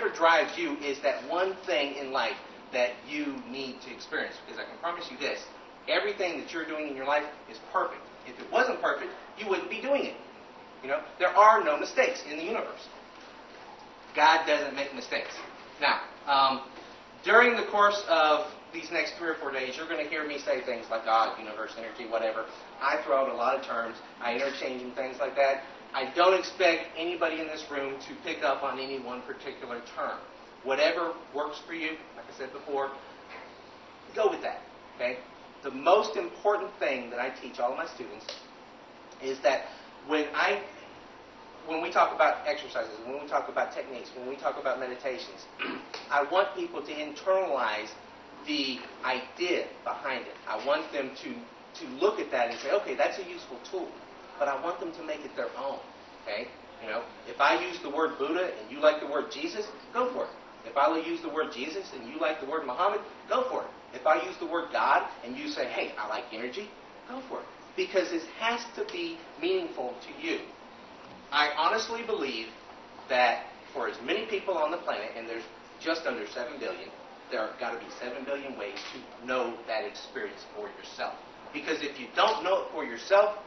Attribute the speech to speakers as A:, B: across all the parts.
A: whatever drives you is that one thing in life that you need to experience. Because I can promise you this, everything that you're doing in your life is perfect. If it wasn't perfect, you wouldn't be doing it. You know, there are no mistakes in the universe. God doesn't make mistakes. Now, during the course of these next 3 or 4 days, you're going to hear me say things like God, universe, energy, whatever. I throw out a lot of terms. I interchange and things like that. I don't expect anybody in this room to pick up on any one particular term. Whatever works for you, like I said before, go with that. Okay? The most important thing that I teach all of my students is that when we talk about exercises, when we talk about techniques, when we talk about meditations, I want people to internalize the idea behind it. I want them to look at that and say, okay, that's a useful tool, but I want them to make it their own. Okay? You know, if I use the word Buddha and you like the word Jesus, go for it. If I use the word Jesus and you like the word Muhammad, go for it. If I use the word God and you say, hey, I like energy, go for it. Because it has to be meaningful to you. I honestly believe that for as many people on the planet, and there's just under 7 billion, there have got to be 7 billion ways to know that experience for yourself. Because if you don't know it for yourself,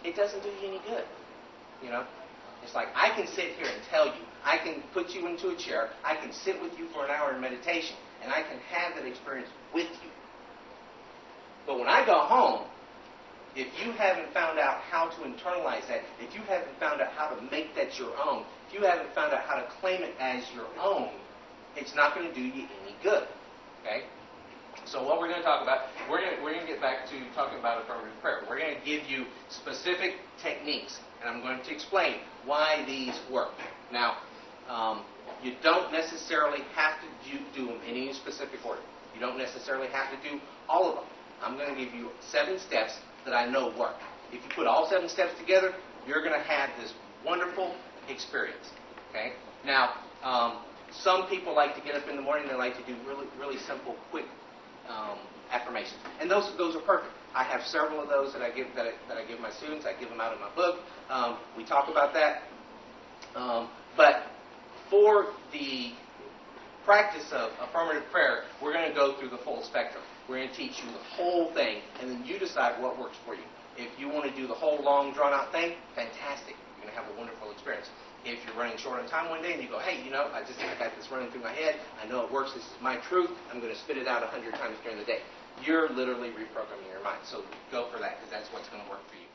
A: it doesn't do you any good. You know? It's like I can sit here and tell you, I can put you into a chair, I can sit with you for an hour in meditation, and I can have that experience with you. But when I go home, if you haven't found out how to internalize that, if you haven't found out how to make that your own, if you haven't found out how to claim it as your own, it's not going to do you any good. Okay? So what we're going to talk about, we're going to get back to talking about affirmative prayer. We're going to give you specific techniques, and I'm going to explain why these work. Now, you don't necessarily have to do them in any specific order. You don't necessarily have to do all of them. I'm going to give you 7 steps that I know work. If you put all 7 steps together, you're going to have this wonderful experience. Okay? Now, some people like to get up in the morning. They like to do really, really simple, quick affirmations, and those are perfect. I have several of those that I give my students. I give them out in my book. We talk about that. But for the practice of affirmative prayer, we're going to go through the full spectrum. We're going to teach you the whole thing, and then you decide what works for you. If you want to do the whole long, drawn-out thing, fantastic. You're going to have a wonderful experience. If you're running short on time one day and you go, hey, you know, I got this running through my head. I know it works. This is my truth. I'm going to spit it out 100 times during the day. You're literally reprogramming your mind. So go for that because that's what's going to work for you.